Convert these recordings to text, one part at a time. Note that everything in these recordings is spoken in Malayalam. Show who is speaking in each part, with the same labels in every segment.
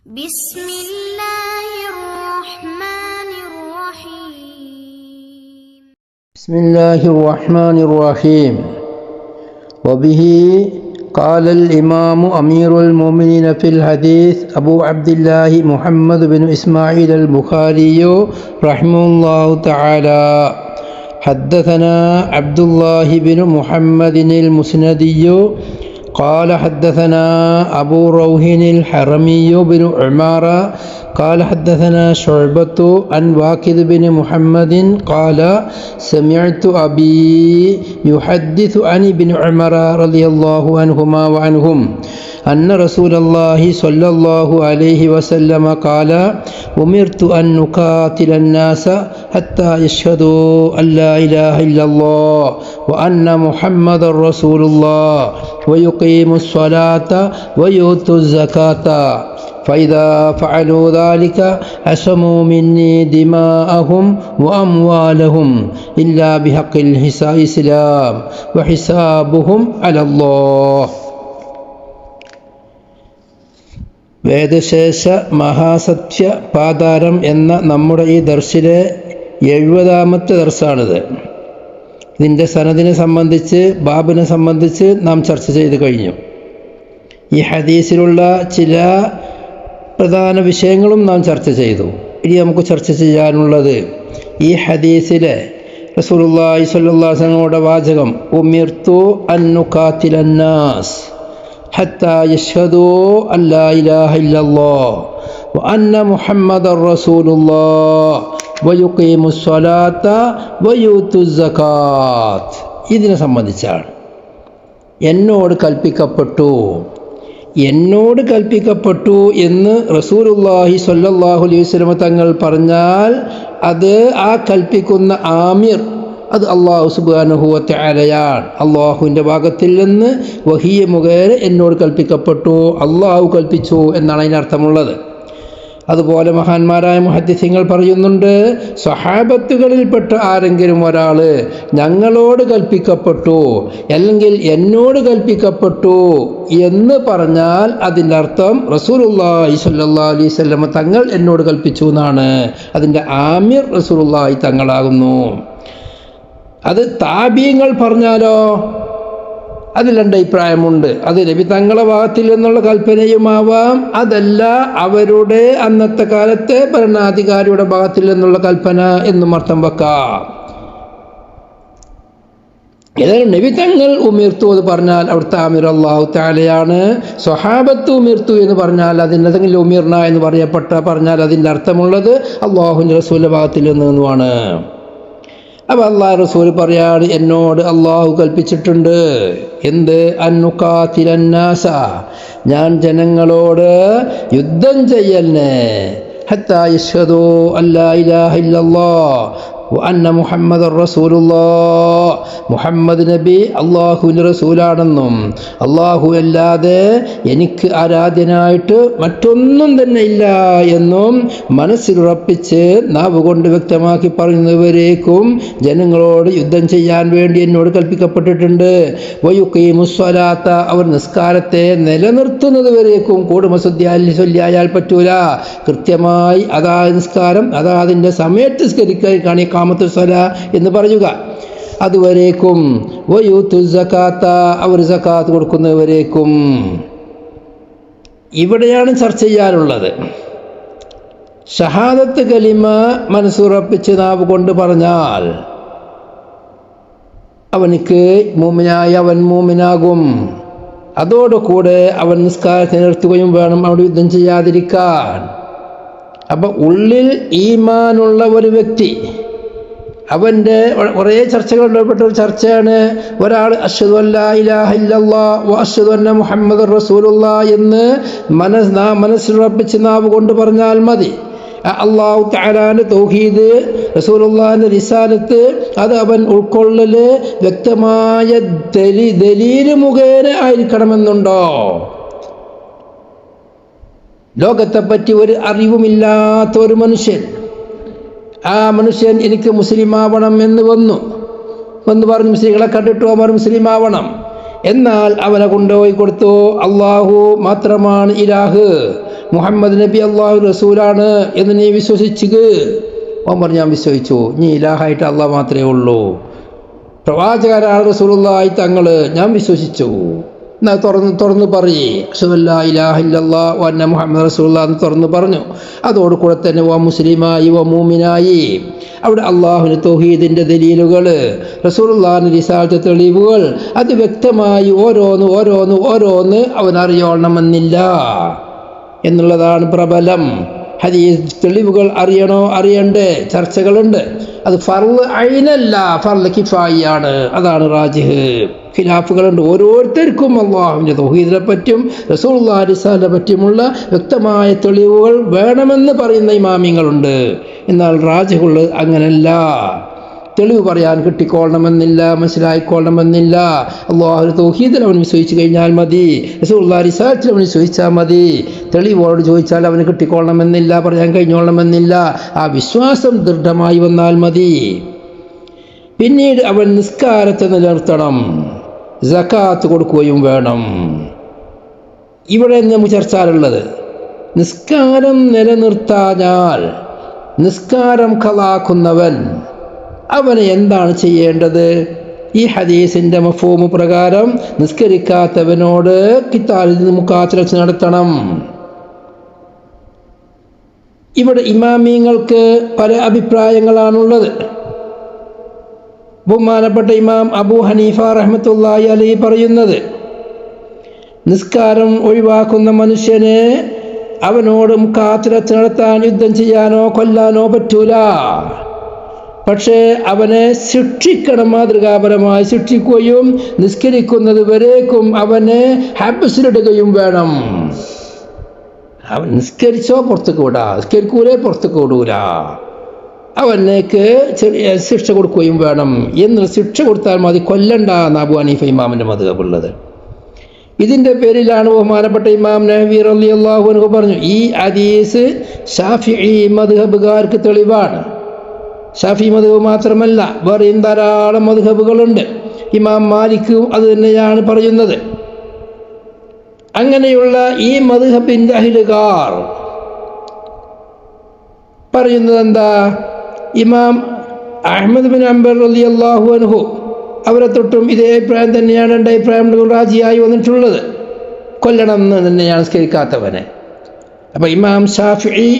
Speaker 1: بسم الله الرحمن الرحيم
Speaker 2: بسم الله الرحمن الرحيم وبه قال الإمام أمير المؤمنين في الحديث أبو عبد الله محمد بن إسماعيل البخاري رحمه الله تعالى حدثنا عبد الله بن محمد المسندي قال حدثنا أبو روح الحرمي بن عمارة قال حدثنا شعبة عن واكد بن محمد قال سمعت أبي يحدث عن ابن عمر رضي الله عنهما وعنهم أن رسول الله صلى الله عليه وسلم قال أمرت أن نقاتل الناس حتى يشهدوا أن لا إله إلا الله وأن محمد رسول الله ويقيموا الصلاة ويؤتوا الزكاة فإذا فعلوا ذلك عصموا مني دماءهم وأموالهم إلا بحق الإسلام وحسابهم على الله. വേദശേഷ മഹാസത്യ പാതാരം എന്ന നമ്മുടെ ഈ ദർസിലെ 70-ാമത്തെ ദർസാണിത്. ഇതിൻ്റെ സനദിനെ സംബന്ധിച്ച് ബാബിനെ സംബന്ധിച്ച് നാം ചർച്ച ചെയ്ത് കഴിഞ്ഞു. ഈ ഹദീസിലുള്ള ചില പ്രധാന വിഷയങ്ങളും നാം ചർച്ച ചെയ്തു. ഇനി നമുക്ക് ചർച്ച ചെയ്യാനുള്ളത് ഈ ഹദീസിലെ റസൂലുള്ളാഹി സ്വല്ലല്ലാഹു അലൈഹി വസല്ലമയുടെ വാചകം ഉമിർതു അൻ നുഖാതിലന്നാസ് ഹത്താ യശ്ഹദൂ അൻ ലാ ഇലാഹ ഇല്ലല്ലാഹ് വഅന്ന മുഹമ്മദർ റസൂലുള്ളാഹ് വയുഖീമുസ് സ്വലാത്ത വയൂത്തുസ് സകാത്ത്. ഇതിനെ സംബന്ധിച്ചാണ് എന്നോട് കൽപ്പിക്കപ്പെട്ടു എന്ന് റസൂലുള്ളാഹി സ്വല്ലല്ലാഹു അലൈഹി വസല്ലം തങ്ങൾ പറഞ്ഞാൽ അത് ആ കൽപ്പിക്കുന്ന ആമിർ അത് അല്ലാഹു സുബ്ഹാനഹു വ തആലയാണ്. അല്ലാഹുവിൻ്റെ ഭാഗത്തിൽ നിന്ന് വഹിയ മുഖേന എന്നോട് കൽപ്പിക്കപ്പെട്ടു, അല്ലാഹു കൽപ്പിച്ചു എന്നാണ് അതിനർത്ഥമുള്ളത്. അതുപോലെ മഹാന്മാരായ മുഹദ്ദിസീങ്ങൾ പറയുന്നുണ്ട്, സ്വഹാബത്തുകളിൽപ്പെട്ട ആരെങ്കിലും ഒരാൾ ഞങ്ങളോട് കൽപ്പിക്കപ്പെട്ടു അല്ലെങ്കിൽ എന്നോട് കൽപ്പിക്കപ്പെട്ടു എന്ന് പറഞ്ഞാൽ അതിൻ്റെ അർത്ഥം റസൂലുള്ളാഹി സ്വല്ലല്ലാഹു അലൈഹി വസല്ലം തങ്ങൾ എന്നോട് കൽപ്പിച്ചു എന്നാണ്. അതിൻ്റെ ആമിർ റസൂലുള്ളാഹി തങ്ങളാകുന്നു. അത് താബിഈങ്ങൾ പറഞ്ഞാലോ അതിൽ രണ്ട് അഭിപ്രായമുണ്ട്. അത് നബി തങ്ങളെ ഭാഗത്തിൽ നിന്നുള്ള കൽപ്പനയുമാവാം, അതല്ല അവരുടെ അന്നത്തെ കാലത്തെ ഭരണാധികാരിയുടെ ഭാഗത്തിൽ നിന്നുള്ള കൽപ്പന എന്നും അർത്ഥം വെക്കാം. ഏതായാലും നബി തങ്ങൾ ഉമിർത്തു എന്ന് പറഞ്ഞാൽ അവിടുത്തെ ആമിർ അല്ലാഹു തആലയാണ്. സ്വഹാബത്ത് ഉമിർത്തു എന്ന് പറഞ്ഞാൽ അതിൻ്റെ എന്തെങ്കിലും ഉമിർന എന്ന് പറഞ്ഞാൽ അതിൻ്റെ അർത്ഥമുള്ളത് അല്ലാഹുവിൻ്റെ റസൂലിൻ്റെ ഭാഗത്തിൽ നിന്നുമാണ്. അപ്പോൾ അല്ലാഹു റസൂൽ പറയാണ്, എന്നോട് അല്ലാഹു കൽപ്പിച്ചിട്ടുണ്ട് എന്ത്? അന്നുഖാതിലന്നാസ, ഞാൻ ജനങ്ങളോട് യുദ്ധം ചെയ്യലിനെ ഹത്താ യശ്ഹദൂ അല്ലാ ഇലാഹ ഇല്ലല്ലാഹ് വഅന്ന മുഹമ്മദർ റസൂലുള്ളാഹ്, മുഹമ്മദ് നബി അല്ലാഹുവിൻ്റെ റസൂലാണെന്നും അല്ലാഹു അല്ലാതെ എനിക്ക് ആരാധ്യനായിട്ട് മറ്റൊന്നും തന്നെ ഇല്ല എന്നും മനസ്സിലുറപ്പിച്ച് നാവ് കൊണ്ട് വ്യക്തമാക്കി പറയുന്നവരേക്കും ജനങ്ങളോട് യുദ്ധം ചെയ്യാൻ വേണ്ടി എന്നോട് കൽപ്പിക്കപ്പെട്ടിട്ടുണ്ട്. വയുഖീമുസ് സ്വലാത്ത, അവർ നിസ്കാരത്തെ നിലനിർത്തുന്നത് വരേക്കും കൂടുമസുദ്യാൽ പറ്റൂല. കൃത്യമായി അതാ നിസ്കാരം അതാതിൻ്റെ സമയത്ത് നിസ്കരിക്കാൻ ഖാമത്തു സ്വലാ എന്ന് പറയുക, അതുവരേക്കും. വയൂത്തുസ് സകാത്ത, അവർ സകാത്ത് കൊടുക്കുന്നവരേക്കും. ഇവിടെയാണ് ചർച്ച ചെയ്യാനുള്ളത്. ഷഹാദത്ത് കലിമ മനസ്സുറപ്പിച്ച് നാവ് കൊണ്ട് പറഞ്ഞാൽ അവനിക്ക് മൂമിനായി അവൻ മൂമിനാകും. അതോടുകൂടെ അവൻ നിസ്കാരത്തെ നിർത്തുകയും വേണം, അവിടെ യുദ്ധം ചെയ്യാതിരിക്കാൻ. അപ്പം ഉള്ളിൽ ഈമാനുള്ള ഒരു വ്യക്തി, അവൻ്റെ കുറേ ചർച്ചകളുണ്ടാപ്പെട്ട ഒരു ചർച്ചയാണ് ഒരാൾ അശ്ഹദു അല്ലാ ഇലാഹ ഇല്ലല്ലാഹ് വ അശ്ഹദു അന്ന മുഹമ്മദുർ റസൂലുള്ളാഹ് എന്ന് മനസ്സിലുറപ്പിച്ച് നാവ് കൊണ്ട് പറഞ്ഞാൽ മതി. അല്ലാഹു തആലാന്റെ തൗഹീദ്, റസൂലുള്ളാഹിന്റെ റിസാലത്ത്, അത് അവൻ ഉൾക്കൊള്ളല് വ്യക്തമായ ദലീല് മുഖേന ആയിരിക്കണമെന്നുണ്ടോ? ലോകത്തെപ്പറ്റി ഒരു അറിവുമില്ലാത്ത ഒരു മനുഷ്യൻ, ആ മനുഷ്യൻ എനിക്ക് മുസ്ലിമാവണം എന്ന് വന്ന് പറഞ്ഞ് മുസ്ലിങ്ങളെ കണ്ടിട്ടു അവർ മുസ്ലിമാവണം. എന്നാൽ അവനെ കൊണ്ടുപോയി കൊടുത്തു അള്ളാഹു മാത്രമാണ് ഇലാഹ്, മുഹമ്മദ് നബി അള്ളാഹു റസൂലാണ് എന്ന് നീ വിശ്വസിച്ചു? ഓൻ പറഞ്ഞു ഞാൻ വിശ്വസിച്ചു. നീ ഇലാഹായിട്ട് അള്ളാഹ് മാത്രമേ ഉള്ളൂ, പ്രവാചകരാണ് റസൂലുള്ളാഹി തങ്ങൾ, ഞാൻ വിശ്വസിച്ചു. എന്നാൽ തുറന്ന് പറയേ അശ്ഹദു അല്ലാ ഇലാഹ ഇല്ലല്ലാഹ് വ അന്ന മുഹമ്മദ് റസൂലുള്ളാഹി എന്ന് തുറന്ന് പറഞ്ഞു. അതോടുകൂടെ തന്നെ വ മുസ്ലിമായി വ മൂമിനായി. അവിടെ അള്ളാഹുവിന് തൗഹീദിൻ്റെ ദലീലുകൾ, റസൂലുള്ളാഹിന്റെ റിസാലത്ത് തെളിവുകൾ, അത് വ്യക്തമായി ഓരോന്ന് അവനറിയണമെന്നില്ല എന്നുള്ളതാണ് പ്രബലം. ഹദീസ് തെളിവുകൾ അറിയണ്ടേ, ചർച്ചകളുണ്ട്. അത് ഫർള് ഐനല്ല, ഫർള് കിഫായിയാണ്. അതാണ് റാജിഹ്. ഖിലാഫുകളുണ്ട്. ഓരോരുത്തർക്കും അള്ളാഹുവിൻ്റെ തൗഹീദിനെ പറ്റിയും റസൂലുള്ളാഹി റിസാലത്തിനെ പറ്റിയുമുള്ള വ്യക്തമായ തെളിവുകൾ വേണമെന്ന് പറയുന്ന ഇമാമിങ്ങളുണ്ട്. എന്നാൽ റാജിഹുള്ളത് അങ്ങനല്ല. തെളിവ് പറയാൻ കിട്ടിക്കൊള്ളണമെന്നില്ല, മനസ്സിലായിക്കൊള്ളണമെന്നില്ല. അള്ളാഹുവിൻ്റെ തൗഹീദിൽ അവൻ വിശ്വസിച്ച് കഴിഞ്ഞാൽ മതി, റസൂലുള്ളാഹി റിസാലത്തിൽ അവൻ വിശ്വസിച്ചാൽ മതി. തെളിവോട് ചോദിച്ചാൽ അവന് കിട്ടിക്കൊള്ളണമെന്നില്ല, പറയാൻ കഴിഞ്ഞോളണമെന്നില്ല. ആ വിശ്വാസം ദൃഢമായി വന്നാൽ മതി. പിന്നീട് അവൻ നിസ്കാരത്തെ നിലനിർത്തണം, സകാത്ത് കൊടുക്കുകയും വേണം. ഇവിടെ നമുക്ക് ചർച്ചയുള്ളത് നിസ്കാരം നിലനിർത്താഞ്ഞാൽ നിസ്കാരം ഖളാക്കുന്നവൻ അവന് എന്താണ് ചെയ്യേണ്ടത്? ഈ ഹദീസിൻ്റെ മഫ്ഹൂം പ്രകാരം നിസ്കരിക്കാത്തവനോട് ഖിതാലിൽ മുഖാത്തല നടത്തണം. ഇവിടെ ഇമാമിങ്ങൾക്ക് പല അഭിപ്രായങ്ങളാണുള്ളത്. ബഹുമാനപ്പെട്ട ഇമാം അബൂ ഹനീഫ റഹ്മത്തുള്ളാഹി അലൈഹി പറയുന്നത്, നിസ്കാരം ഒഴിവാക്കുന്ന മനുഷ്യന് അവനോട് മുഖാത്തലത്ത് നടത്താൻ യുദ്ധം ചെയ്യാനോ കൊല്ലാനോ പറ്റൂല. പക്ഷേ അവനെ ശിക്ഷിക്കണം, മാതൃകാപരമായി ശിക്ഷിക്കുകയും നിസ്കരിക്കുന്നത് വരേക്കും അവനെ ഹബ്സിലിടുകയും വേണം. അവൻ നിസ്കരിച്ചോ പുറത്തേക്ക് വിടാ, നിസ്കരിക്കൂലേ പുറത്തേക്ക് വിടൂല, അവനേക്ക് ചെറിയ ശിക്ഷ കൊടുക്കുകയും വേണം. എന്ന് ശിക്ഷ കൊടുത്താൽ മതി, കൊല്ലണ്ട എന്ന് അബൂ ഹനീഫ ഇമാമിൻ്റെ മദ്ഹബുള്ളത്. ഇതിൻ്റെ പേരിലാണ് ബഹുമാനപ്പെട്ട ഇമാം നവവി റളിയല്ലാഹു അൻഹു പറഞ്ഞു, ഈ ഹദീസ് ശാഫിഈ മദ്ഹബുകാർക്ക് തെളിവാണ്. ഷാഫി മദ്ഹബ് മാത്രമല്ല, വേറെയും ധാരാളം മദ്ഹബുകളുണ്ട്. ഇമാം മാലിക്കും അത് തന്നെയാണ് പറയുന്നത്. അങ്ങനെയുള്ള ഈ മദ്ഹബിൻ്റെ അഹ്ലുകാർ പറയുന്നത് എന്താ? ഇമാം അഹ്മദ് ബിൻ ഹംബൽ റളിയല്ലാഹു അൻഹു അവരെ തൊട്ടും ഇതേ അഭിപ്രായം തന്നെയാണ്, എൻ്റെ അഭിപ്രായം റാജിയായി വന്നിട്ടുള്ളത്. കൊല്ലണം എന്ന് തന്നെയാണ് നിസ്കരിക്കാത്തവനെ. അപ്പം ഇമാം ഷാഫിഈ,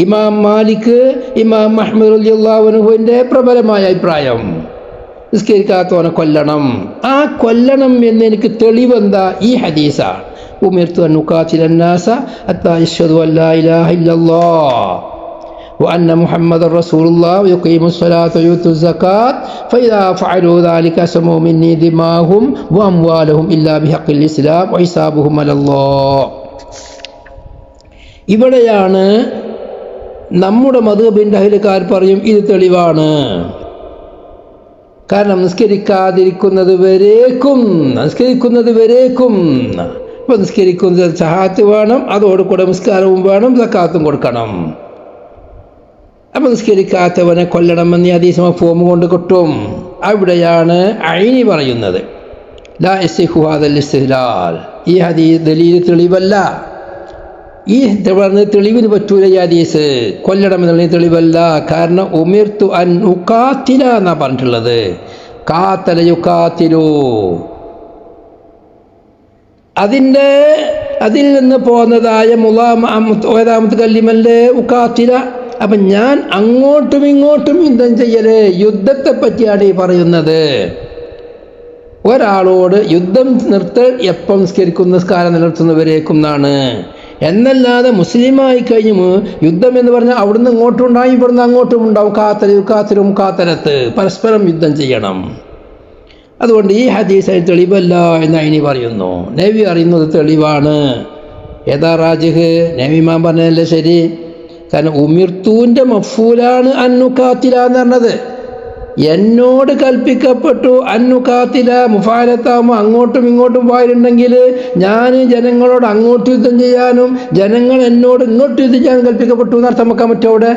Speaker 2: ഇമാം മാലിക്, ഇമാം അഹ്മദ് റളിയല്ലാഹു അൻഹുവിൻ്റെ പ്രബലമായ അഭിപ്രായം നിസ്കരിക്കാത്തവനെ കൊല്ലണം. ആ കൊല്ലണം എന്ന് എനിക്ക് തെളിവെന്താ? ഈ ഹദീസാണ്. ഉമിർതു അൻ ഉഖാതില അന്നാസ ഹത്താ യശ്ഹദു അൻ ലാ ഇലാഹ ഇല്ലല്ലാഹ് وأن محمد رسول الله ويقيم الصلاة ويؤتوا الزكاة فإذا فعلوا ذلك سموا مني دماءهم وأموالهم إلا بحق الإسلام وحسابهم على الله. ഇവിടെയാണ് നമ്മുടെ മദ്ഹബിൻ്റെ അഹ്ലുകാർ പറയും ഇത് തെളിവാണ്. കാരണം നിസ്കരിക്കുന്നത് വരേക്കും ഇപ്പം നിസ്കരിക്കുന്നത് സഹാത്ത് വേണം, അതോടുകൂടെ നിസ്കാരവും വേണം, സക്കാത്തും കൊടുക്കണം. അപ്പം നിസ്കരിക്കാത്തവനെ കൊല്ലണമെന്ന് ഹദീസ് മഫ്ഹൂം കൊണ്ട് കിട്ടും. അവിടെയാണ് ഐനി പറയുന്നത് ലാ യസിഹു ഹാദൽ ഇസ്തിദ്ലാൽ, ഈ ഹദീസ് ദലീൽ തെളിവല്ല, ഈ തെളിവിന് പറ്റൂല. ഈ ഹദീസ് കൊല്ലണമെന്നുള്ള തെളിവല്ല. കാരണം ഉമിർതു അൻ ഉഖാതില എന്നാണ് പറഞ്ഞിട്ടുള്ളത്. ഖാതല യുഖാതിലു, അതിൽ നിന്ന് പോന്നതായ ഏതാമത്തെ കല്ലിമല്ലേ ഉഖാതില. അപ്പം ഞാൻ അങ്ങോട്ടും ഇങ്ങോട്ടും യുദ്ധം ചെയ്യല്, യുദ്ധത്തെ പറ്റിയാണ് ഈ പറയുന്നത്. ഒരാളോട് യുദ്ധം നിർത്തൽ എപ്പം നിസ്കരിക്കുന്ന നിസ്കാരം നിലനിർത്തുന്നവരേക്കും എന്നാണ്. എന്നല്ലാതെ മുസ്ലിമായി കഴിഞ്ഞു യുദ്ധം എന്ന് പറഞ്ഞാൽ അവിടുന്ന് ഇങ്ങോട്ടും ഉണ്ടാവും, ഇവിടുന്ന് അങ്ങോട്ടും ഉണ്ടാവും. കാത്തലത്ത് പരസ്പരം യുദ്ധം ചെയ്യണം. അതുകൊണ്ട് ഈ ഹദീസിന് തെളിവല്ല എന്ന് ഇനി പറയുന്നു. നബി അറിയുന്നത് തെളിവാണ്. ഏതാ റാജിഹ്? നബി ഇമാം പറഞ്ഞതല്ലേ ശരി. കാരണം ഉമിർത്തൂൻ്റെ മഫ്ഊലാണ് അന്നുഖാത്തില എന്ന് പറഞ്ഞത്. എന്നോട് കൽപ്പിക്കപ്പെട്ടു അന്നുഖാത്തില മുഫാലത്താകുമ്പോൾ അങ്ങോട്ടും ഇങ്ങോട്ടും പോയിട്ടുണ്ടെങ്കിൽ ഞാൻ ജനങ്ങളോട് അങ്ങോട്ട് യുദ്ധം ചെയ്യാനും ജനങ്ങൾ എന്നോട് ഇങ്ങോട്ട് യുദ്ധം ചെയ്യാനും കൽപ്പിക്കപ്പെട്ടു എന്ന് അർത്ഥം വെക്കാൻ പറ്റും. അവിടെ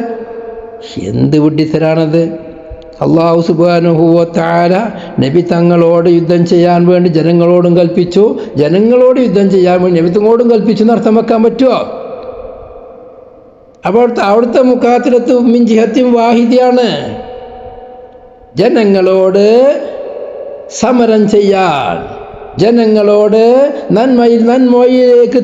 Speaker 2: എന്ത് വിഡ്ഢിത്തരാണത്? അല്ലാഹു സുബ്ഹാനഹു വ തആല നബി തങ്ങളോട് യുദ്ധം ചെയ്യാൻ വേണ്ടി ജനങ്ങളോടും കൽപ്പിച്ചു, ജനങ്ങളോട് യുദ്ധം ചെയ്യാൻ വേണ്ടി നബി തങ്ങളോടും കൽപ്പിച്ചു എന്ന് അർത്ഥം വെക്കാൻ പറ്റുമോ? അവിടുത്തെ മുഖാത്തിലത്ത് മിൻ ജിഹത്തിൻ വാഹിദിയാണ്. ജനങ്ങളോട് സമരം ചെയ്യാൻ, ജനങ്ങളോട് നന്മയിലേക്ക്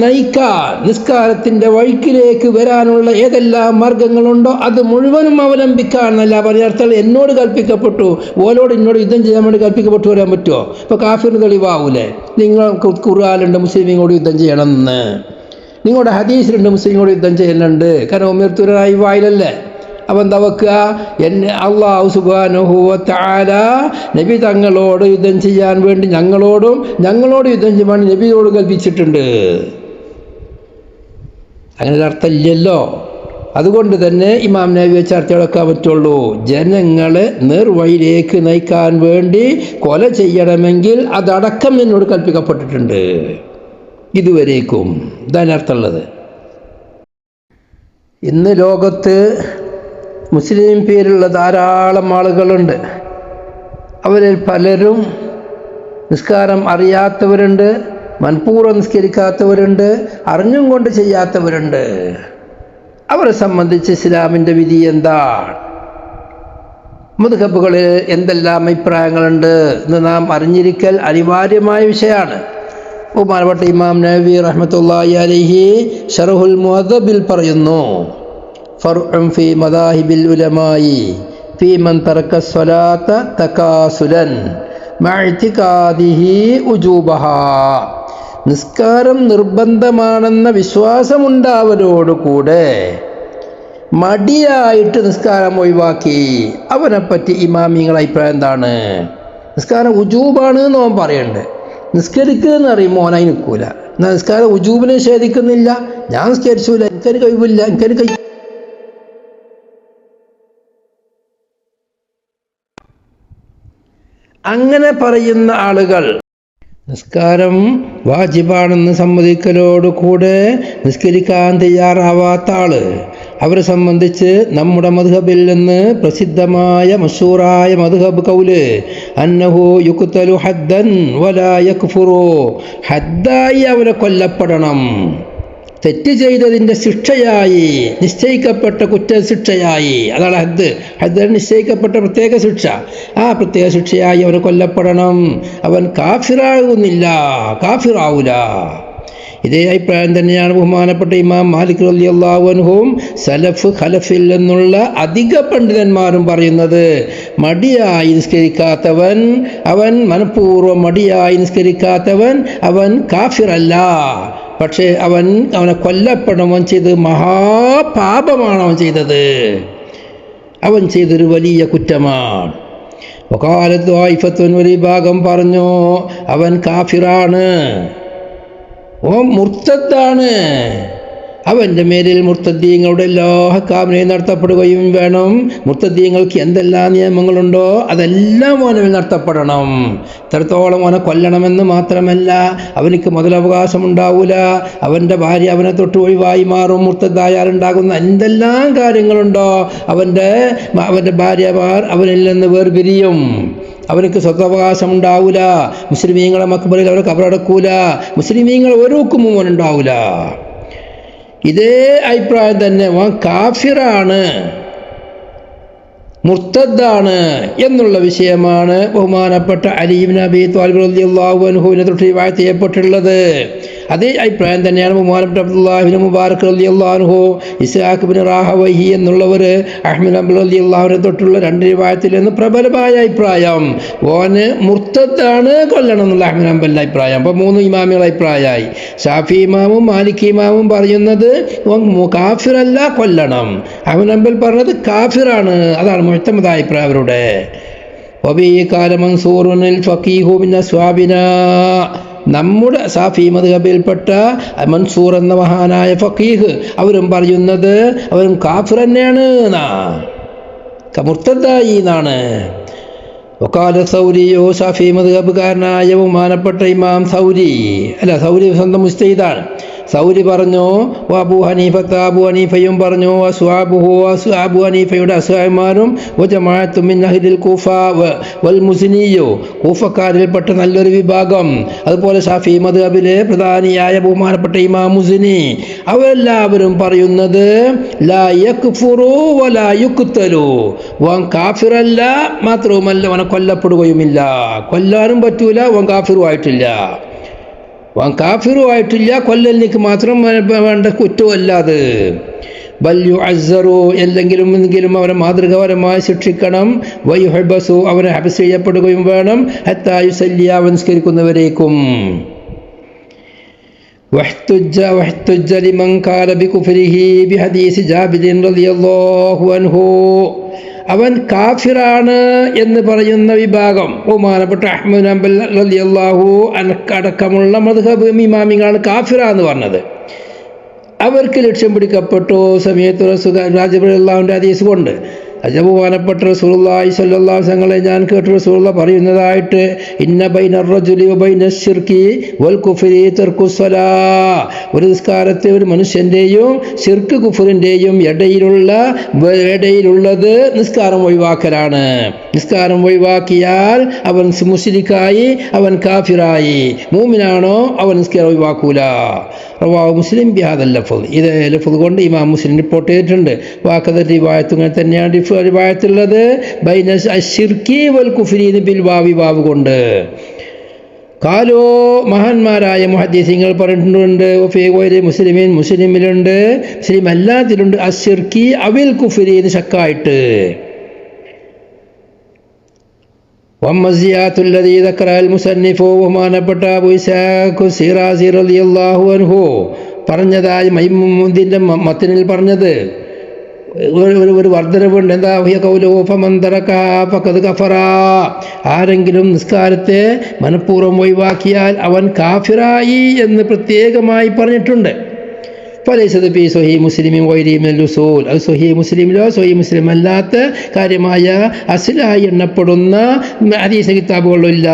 Speaker 2: നയിക്കാൻ, നിസ്കാരത്തിൻ്റെ വഴിക്കിലേക്ക് വരാനുള്ള ഏതെല്ലാം മാർഗങ്ങളുണ്ടോ അത് മുഴുവനും അവലംബിക്കാൻ എന്നല്ല പറഞ്ഞാൽ എന്നോട് കൽപ്പിക്കപ്പെട്ടു, ഓലോട് എന്നോട് യുദ്ധം ചെയ്യാൻ വേണ്ടി കൽപ്പിക്കപ്പെട്ടു വരാൻ പറ്റുമോ? ഇപ്പോൾ കാഫിറിന് തെളിവാവൂലേ? നിങ്ങൾക്ക് ഖുർആനിലുണ്ട് മുസ്ലിമീങ്ങളോട് യുദ്ധം ചെയ്യണമെന്ന്, നിങ്ങളുടെ ഹദീസിലുണ്ട് മുസ്ലിങ്ങളോട് യുദ്ധം ചെയ്യലുണ്ട്. കാരണം ഉമിർത്തുനായി വായിലല്ലേ. അപ്പം എന്താ വെക്കുക? അല്ലാഹു സുബ്ഹാനഹു വ തആല നബി തങ്ങളോട് യുദ്ധം ചെയ്യാൻ വേണ്ടി ഞങ്ങളോട് യുദ്ധം ചെയ്യാൻ നബിയോട് കൽപ്പിച്ചിട്ടുണ്ട്. അങ്ങനെ ഒരു അർത്ഥമില്ലല്ലോ. അതുകൊണ്ട് തന്നെ ഇമാം നബി വെച്ച് അർത്ഥം പറ്റുള്ളൂ. ജനങ്ങളെ നേർവഴിയിലേക്ക് നയിക്കാൻ വേണ്ടി കൊല ചെയ്യണമെങ്കിൽ അതടക്കം എന്നോട് കൽപ്പിക്കപ്പെട്ടിട്ടുണ്ട്. ഇതുവരേക്കും ഇതാണ് അർത്ഥമുള്ളത്. ഇന്ന് ലോകത്ത് മുസ്ലിം പേരുള്ള ധാരാളം ആളുകളുണ്ട്. അവരിൽ പലരും നിസ്കാരം അറിയാത്തവരുണ്ട്, മനഃപൂർവ്വം നിസ്കരിക്കാത്തവരുണ്ട്, അറിഞ്ഞും കൊണ്ട് ചെയ്യാത്തവരുണ്ട്. അവരെ സംബന്ധിച്ച് ഇസ്ലാമിൻ്റെ വിധി എന്താണ്? മദ്ഹബുകളിൽ എന്തെല്ലാം അഭിപ്രായങ്ങളുണ്ട് എന്ന് നാം അറിഞ്ഞിരിക്കൽ അനിവാര്യമായ വിഷയമാണ്. ബഹുമാനപ്പെട്ട ഇമാം നവവി റഹ്മത്തുള്ളാഹി അലൈഹി ശർഹുൽ മുഹദ്ദബിൽ പറയുന്നു, ഫർഉൻ ഫീ മദാഹിബിൽ ഉലമായി ഫീ മൻ തറക സ്വലാത്ത തകാസുലൻ മഅ്തിഖാദിഹി ഉജൂബഹാ. നിസ്കാരം നിർബന്ധമാണെന്ന വിശ്വാസമുണ്ടാവലോടുകൂടെ മടിയായിട്ട് നിസ്കാരം ഒഴിവാക്കി, അവനെപ്പറ്റി ഇമാമിങ്ങളുടെ അഭിപ്രായം എന്താണ്? നിസ്കാരം ഉജൂബാണ് എന്ന് അവൻ പറയുന്നുണ്ട്. നിസ്കരിക്കുക എന്ന് പറയുമ്പോൾ ഓനായി നിൽക്കൂല. എന്നാൽ നിസ്കാരം ഉജൂബിനെ നിഷേധിക്കുന്നില്ല, ഞാൻ നിസ്കരിച്ചില്ല, എനിക്കൊരു കഴിവില്ല, എനിക്കൊരു അങ്ങനെ പറയുന്ന ആളുകൾ നിസ്കാരം വാജിബാണെന്ന് സമ്മതിക്കലോടുകൂടെ നിസ്കരിക്കാൻ തയ്യാറാവാത്ത ആള്, അവരെ സംബന്ധിച്ച് നമ്മുടെ മദ്ഹബിൽ നിന്ന് പ്രസിദ്ധമായ മശൂറായ മദ്ഹബ് കൗല് അന്നഹു യുഖ്തലു ഹദ്ദൻ വലാ യക്ഫുറു, ഹദ്ദായി അവരെ കൊല്ലപ്പെടണം. തെറ്റ് ചെയ്തതിൻ്റെ ശിക്ഷയായി നിശ്ചയിക്കപ്പെട്ട കുറ്റശിക്ഷയായി, അതാണ് ഹദ്ദ് നിശ്ചയിക്കപ്പെട്ട പ്രത്യേക ശിക്ഷ. ആ പ്രത്യേക ശിക്ഷയായി അവനെ കൊല്ലപ്പെടണം. അവൻ കാഫിറാകുന്നില്ല, കാഫിറാവൂല. ഇതേ അഭിപ്രായം തന്നെയാണ് ബഹുമാനപ്പെട്ട ഇമാം മാലിക് റളിയല്ലാഹു അൻഹുവും സലഫ് ഖലഫിൽ നിന്നുള്ള അധിക പണ്ഡിതന്മാരും പറയുന്നത്. മടിയായി നിസ്കരിക്കാത്തവൻ, അവൻ മനഃപൂർവ്വം മടിയായി നിസ്കരിക്കാത്തവൻ അവൻ കാഫിറല്ല, പക്ഷേ അവനെ കൊല്ലപ്പെടവൻ ചെയ്ത് മഹാപാപമാണ് അവൻ ചെയ്തത്, അവൻ ചെയ്തൊരു വലിയ കുറ്റമാണ്. വഖാലത്ത് ത്വായിഫത്തുൻ, ഒരു വിഭാഗം പറഞ്ഞു അവൻ കാഫിറാണ്, ഓൻ മുർത്തദ്ദാണ്, അവൻ്റെ മേലിൽ മുർത്തദ്ദീങ്ങളുടെ എല്ലാ ഹക്കാമിനെയും നടത്തപ്പെടുകയും വേണം. മുർത്തദ്ദീങ്ങൾക്ക് എന്തെല്ലാം നിയമങ്ങളുണ്ടോ അതെല്ലാം അവനിൽ നടത്തപ്പെടണം. ഇത്രത്തോളം അവനെ കൊല്ലണമെന്ന് മാത്രമല്ല, അവനിക്ക് മുതലവകാശം ഉണ്ടാവില്ല, അവൻ്റെ ഭാര്യ അവനെ തൊട്ട് ഒഴിവായി മാറും, മുർത്തദ്ദായാലുണ്ടാകുന്ന എന്തെല്ലാം കാര്യങ്ങളുണ്ടോ അവൻ്റെ ഭാര്യമാർ അവനിൽ നിന്ന് വേർപിരിയും, അവർക്ക് സ്വത്തവകാശം ഉണ്ടാവില്ല, മുസ്ലിമീങ്ങളെ മക്ബറിൽ അവരെ കബറടക്കൂല, മുസ്ലിമീങ്ങൾ ഒരു ഹുക്കുമും അവനുണ്ടാവില്ല. ഇതേ അഭിപ്രായം തന്നെ കാഫിറാണ്, മുർത്തദ്ദാണ് എന്നുള്ള വിഷയമാണ് ബഹുമാനപ്പെട്ട അലി ഇബ്നു അബീ ത്വാലിബ് റളിയല്ലാഹു അൻഹുവിനെ തൊട്ട് റിവായത്ത് ചെയ്യപ്പെട്ടുള്ളത്. അതേ അഭിപ്രായം തന്നെയാണ് ബഹുമാനപ്പെട്ട അബ്ദുല്ലാഹി ഇബ്നു മുബാറക് റളിയല്ലാഹു അൻഹു, ഇസ്ഹാഖ് ഇബ്നു റാഹവൈഹി എന്നുള്ളവർ അഹ്മദ് ബിൻ റളിയല്ലാഹുവിനെ തൊട്ടുള്ള രണ്ട് റിവായത്തിൽ നിന്ന് പ്രബലമായ അഭിപ്രായം ഓന് മുർത്തദ്ദാണ്, കൊല്ലണം എന്നുള്ള അഹ്മദ് ബിൻ ഹംബലിന്റെ അഭിപ്രായം. അപ്പോൾ മൂന്ന് ഇമാമികളുടെ അഭിപ്രായമായി. ഷാഫി ഇമാമും മാലിക് ഇമാമും പറയുന്നത് കാഫിറല്ല, കൊല്ലണം. അഹ്മദ് ബിൻ ഹംബൽ പറഞ്ഞത് കാഫിറാണ്, അതാണ് മുഅ്തമദായ അഭിപ്രായം അവരുടെ. വബിഹി ഖാല മൻസൂറുൻ അൽ ഫഖീഹു മിൻ അസ്വാബിനാ, നമ്മുടെ സാഫി മദ്ഹബിൽപ്പെട്ട മൻസൂർ എന്ന മഹാനായ ഫഖീഹ് അവരും പറയുന്നത് അവരും കാഫിർ തന്നെയാണ്, മുർത്തദ്ദായി എന്നാണ്. വഖാല സൗരിയോ, ഷാഫി മദ്ഹബുകാരനായ ബഹുമാനപ്പെട്ട ഇമാം സൗരി സ്വന്തം മുജ്തഹിദാണ്. സൗരി പറഞ്ഞു, അബൂ ഹനീഫയും പറഞ്ഞു, അബൂ ഹനീഫയുടെ അസ്ഹാബിമാരും വജമാഅത്തും മിൻ അഹ്ലിൽ കൂഫ വൽ മുസ്നിയോ, കൂഫക്കാരിൽപ്പെട്ട നല്ലൊരു വിഭാഗം, അതുപോലെ ഷാഫി മദ്ഹബിലെ പ്രധാനിയായ ബഹുമാനപ്പെട്ട ഇമാം മുസ്നി, അവരെല്ലാവരും പറയുന്നത് ലാ യക്ഫുറു വലാ യുഖ്തലു, വൻ കാഫിറല്ല, മാത്രവുമല്ല അവനെ കൊല്ലപ്പെടുകയുമില്ല. കൊല്ലാനും പറ്റൂല, വൻ കാഫിറും ആയിട്ടില്ല, കൊല്ലലിനിക്ക് മാത്രം വേണ്ട കുറ്റമല്ലാതെ. ബല്യു അസ്സറു, എന്തെങ്കിലും അവരെ മാതൃകാപരമായി ശിക്ഷിക്കണം. വയുഹബസു, അവനെ ഹബസ് ചെയ്യപ്പെടുകയും വേണം. ഹത്താ യുസല്ലിയ, നിസ്കരിക്കുന്നവരേക്കും. വഹ്തുജ്ജ ലിമൻ ഖാല ബികുഫ്രിഹി ബിഹദീസ് ജാബിർ റളിയല്ലാഹു അൻഹു, അവൻ കാഫിറാണ് എന്ന് പറയുന്ന വിഭാഗം ബഹുമാനപ്പെട്ട അഹ്മദ് ഹംബൽ റളിയല്ലാഹു അൻഹു അടക്കമുള്ള മദ്ഹബ് ഇമാമിങ്ങളാണ് കാഫിറാന്ന് പറഞ്ഞത്. അവർക്ക് ലക്ഷ്യം പിടിക്കപ്പെട്ടു സമയത്ത് ജാബിർ റളിയല്ലാഹുവിൻ്റെ ഹദീസ് കൊണ്ട്. ബഹുമാനപ്പെട്ട റസൂലുള്ളാഹി സ്വല്ലല്ലാഹു അലൈഹി വസല്ലം ഞാൻ കേട്ടു റസൂലുള്ളാഹി പറയുന്നതായിട്ട്, ഇന്ന ബൈന റജുലി വബൈന ശിർക്കി വൽ കുഫ്രി തർക്കുസ്സലാ, ഒരു നിസ്കാരത്തെ ഒരു മനുഷ്യൻ്റെയും ശിർക്ക് കുഫറിൻ്റെയും ഇടയിലുള്ളത് നിസ്കാരം ഒഴിവാക്കലാണ്. നിസ്കാരം ഒഴിവാക്കിയാൽ അവൻ മുശ്രിക്കായി, അവൻ കാഫിറായി. മൂമിനാണോ അവൻ നിസ്കാരം ഒഴിവാക്കൂല. റവാഹു മുസ്ലിം ബിഹാദൽ ലഫ്ദ്, ഇത് ലഫ്ദ് കൊണ്ട് ഇമാം മുസ്ലിം റിപ്പോർട്ട് ചെയ്തിട്ടുണ്ട്. വാക്കദ റിവായത്ത് ഇങ്ങനെ തന്നെയാണ് റിവായത്തുള്ളത്. ബൈന അശ്ശിർക്കി വൽ കുഫ്രി ബിൽ വാവ് കൊണ്ട്. കാലോ, മഹാന്മാരായ മുഹദ്ദിസീങ്ങൾ പറഞ്ഞിട്ടുണ്ട്. മുസ്ലിമിലുണ്ട്, മുസ്ലിം അല്ലാത്തിലുണ്ട് അശ്ശിർക്കി അവിൽ കുഫ്രി ശക്കായിട്ട്. വമ്മസിയാത്തുല്ലദീ ദക്കറൽ മുസന്നിഫു, ബഹുമാനപ്പെട്ട അബൂ ഇസ്ഹാഖ് സിറാസി റളിയല്ലാഹു അൻഹു പറഞ്ഞതായി മൈമുദിൻ്റെ മത്തിനിൽ പറഞ്ഞത് ഒരു വർദ്ധനവുണ്ട്. എന്താ കഫറ, ആരെങ്കിലും നിസ്കാരത്തെ മനഃപൂർവ്വം ഒഴിവാക്കിയാൽ അവൻ കാഫിറായി എന്ന് പ്രത്യേകമായി പറഞ്ഞിട്ടുണ്ട്. ഫലൈസത് ഫീ സ്വഹീഹ് മുസ്ലിമിൻ വഗൈരിഹി മിനൽ ഉസൂൽ, അത് സ്വഹീഹ് മുസ്ലിമിലോ സ്വഹീഹ് മുസ്ലിം അല്ലാത്ത കാര്യമായ അസ്ലായി എണ്ണപ്പെടുന്ന ഹദീസ് കിതാബുകളില്ല.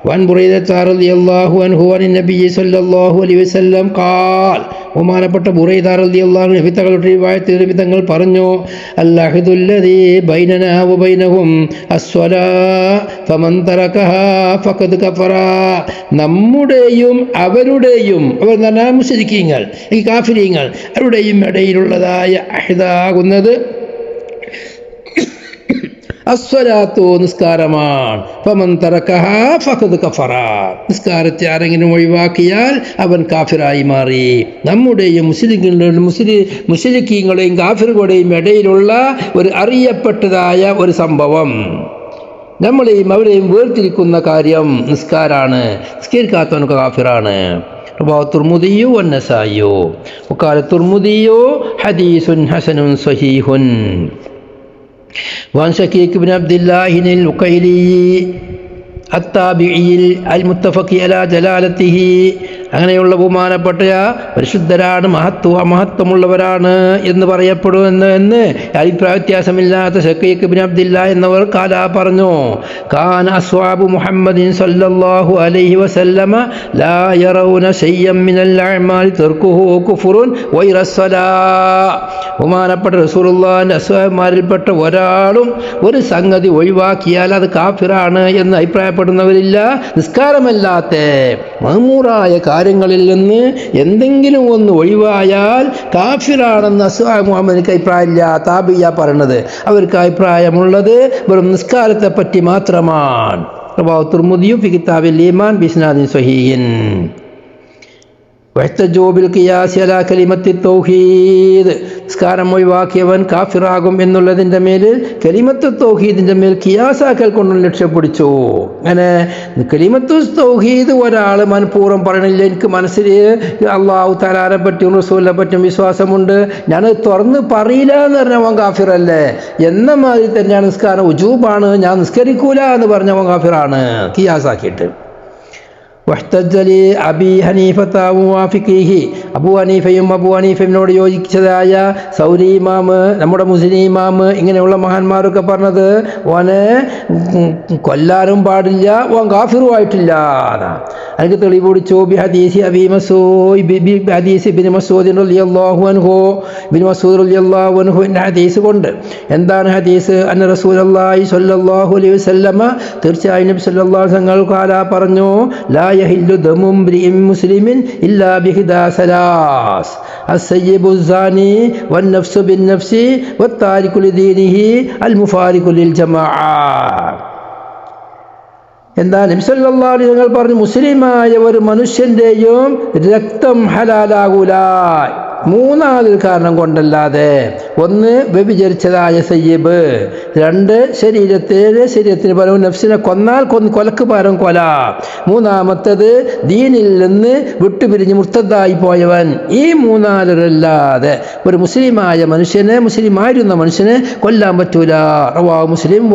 Speaker 2: വൻ ബുറൈദ റളിയല്ലാഹു അൻഹു അൻ നബി സല്ലല്ലാഹു അലൈഹി വസല്ലം ഖാൽ, ബഹുമാനപ്പെട്ട ബുറൈദ റളിയല്ലാഹു അൻഹു തങ്ങളുടെ റിവായത്തിൽ തങ്ങൾ പറഞ്ഞു, അൽഅഹ്ദുല്ലദീ ബൈനനാ വബൈനഹും അസ്സലാ ഫമൻ തറകഹാ ഫഖദ് കഫറ, നമ്മുടെയും അവരുടെയും, അവർ എന്ന് പറഞ്ഞാൽ മുശ്രിക്കീങ്ങൾ, ഈ കാഫിരീങ്ങൾ, അവരുടെയും ഇടയിലുള്ളതായ അഹ്ദാകുന്നത് അസ്വലാത്തു, നിസ്കാരമാണ്. ഫമൻ തറകഹാ ഫഖദ് കഫറ, നിസ്കാരത്തെ ആരെങ്കിലും ഒഴിവാക്കിയാൽ അവൻ കാഫിറായി മാറി. നമ്മുടെയും മുശ്രിക്കീങ്ങളുടെയും കാഫിറുകളുടെയും ഇടയിലുള്ള ഒരു അറിയപ്പെട്ടതായ ഒരു സംഭവം, നമ്മളെയും അവരെയും വേർതിരിക്കുന്ന കാര്യം നിസ്കാരാണ്. നിസ്കരിക്കാത്തവനൊക്കെ കാഫിറാണ്. തുർമുദിയോ വന്നസായിയോ വഖാല തുർമുദിയോ ഹദീസുൻ ഹസനുൻ സ്വഹീഹുൻ. وعن شقيق بن عبد الله العقيلي التابعي المتفق على جلالته, അങ്ങനെയുള്ള ബഹുമാനപ്പെട്ട പരിശുദ്ധരാണ്, മഹത്വമുള്ളവരാണ് എന്ന് പറയപ്പെടുമെന്ന് അഭിപ്രായ വ്യത്യാസമില്ലാത്ത ശഖീഖ് ഇബ്നു അബ്ദില്ലാ എന്നവർ കാല പറഞ്ഞു, കാന അസ്വാബു മുഹമ്മദിൻ സല്ലല്ലാഹു അലൈഹി വസല്ലമ ലാ യറൗന ശൈഅൻ മിനൽ അഅ്മാലി തർക്കുഹു കുഫ്റുൻ വൈറസ്സലാ. ബഹുമാനപ്പെട്ട റസൂലുള്ളാഹിന്റെ അസ്വാബിമാരിൽപ്പെട്ട ഒരാളും ഒരു സംഗതി ഒഴിവാക്കിയാൽ അത് കാഫിറാണ് എന്ന് അഭിപ്രായപ്പെടുന്നവരില്ല. നിസ്കാരമല്ലാത്ത മഅ്മൂറായ കാര്യങ്ങളിൽ നിന്ന് എന്തെങ്കിലും ഒന്ന് ഒഴിവായാൽ കാഫിറാണെന്ന് അസ്ഹാബ് മുഹമ്മദിന് അഭിപ്രായമില്ല. താബിയ പറയണത് അവർക്ക് അഭിപ്രായമുള്ളത് വെറും നിസ്കാരത്തെ പറ്റി മാത്രമാണ്. റവാഹു തുർമുദിയു ഫി കിതാബിൽ ഈമാൻ ബിസ്നാദിൻ സ്വഹീഹിൻ. വഹ്തജൂബിൽ ഖിയാസി അലാ കലിമത്തി തൗഹീദ്, നിസ്കാരം ഒഴിവാക്കിയവൻ കാഫിറാകും എന്നുള്ളതിൻ്റെ മേലിൽ കലിമത്തു തൗഹീദിൻ്റെ മേൽ ഖിയാസാക്കൽ കൊണ്ട് ലക്ഷ്യപ്പിടിച്ചു. അങ്ങനെ കലിമത്തു തൗഹീദ് ഒരാൾ മനഃപൂർവ്വം പറയണില്ല, എനിക്ക് മനസ്സിൽ അള്ളാഹു തആലയെ പറ്റിയും റസൂലിനെ പറ്റിയും വിശ്വാസമുണ്ട്, ഞാനത് തുറന്ന് പറയില്ല എന്ന് പറഞ്ഞവൻ കാഫിറല്ലേ. എന്ന മാതിരി തന്നെയാണ് നിസ്കാരം ഉജൂബാണ്, ഞാൻ നിസ്കരിക്കൂല എന്ന് പറഞ്ഞവൻ കാഫിറാണ് ഖിയാസാക്കിയിട്ട്. വഹ്തജ്ജലി അബി ഹനീഫത മുവാഫിഖിഹി അബൂ ഹനീഫയോട് യോജിച്ചതായ സൗരി ഇമാമ്, നമ്മുടെ മുസ്ലിം ഇമാമ്, ഇങ്ങനെയുള്ള മഹാന്മാരൊക്കെ പറഞ്ഞത് ഓനെ കൊല്ലാനും പാടില്ല, ഓൻ കാഫിറും ആയിട്ടില്ല. അതിന് തെളിവ് പിടിച്ചു ഹദീസ് ഇബ്നു മസ്ഊദ് റളിയല്ലാഹു അൻഹു, ഇബ്നു മസ്ഊദ് റളിയല്ലാഹു അൻഹുവിന്റെ ഹദീസ് കൊണ്ട്. എന്താണ് ഹദീസ്? അന്ന റസൂലുള്ളാഹി സ്വല്ലല്ലാഹു അലൈഹി വസല്ലമ, തീർച്ചയായും നബി സല്ലല്ലാഹു അലൈഹി വസല്ലം പറഞ്ഞു, ലാ യഹില്ലു ദമു ഇംറിഇൻ മുസ്ലിമിൻ ഇല്ലാ ബിഹിദാ സലാസ് അസ്സയ്യിബു സാനി വന്നഫ്സു ബിന്നഫ്സി വത്താരിഖു ലിദീനിഹി അൽ മുഫാരിഖു ലിൽ ജമാഅ. എന്താ നബി സല്ലല്ലാഹു അലൈഹി വസല്ലം പറഞ്ഞു, മുസ്ലിമായ ഒരു മനുഷ്യന്റെയും രക്തം ഹലാലാകൂല മൂന്നാമതൊരു കാരണം കൊണ്ടല്ലാതെ. ഒന്ന്, വ്യഭിചരിച്ചതായ സയ്യിബ്. രണ്ട്, ശരീരത്തിന് പകരം നഫ്സിനെ കൊന്നാൽ കൊലക്ക് പകരം കൊല. മൂന്നാമത്തത്, ദീനിൽ നിന്ന് വിട്ടുപിരിഞ്ഞ് മുർത്തദ്ദായി പോയവൻ. ഈ മൂന്നാലല്ലാതെ ഒരു മുസ്ലിമായിരുന്ന മനുഷ്യനെ കൊല്ലാൻ പറ്റൂല. റവാഹു മുസ്ലിം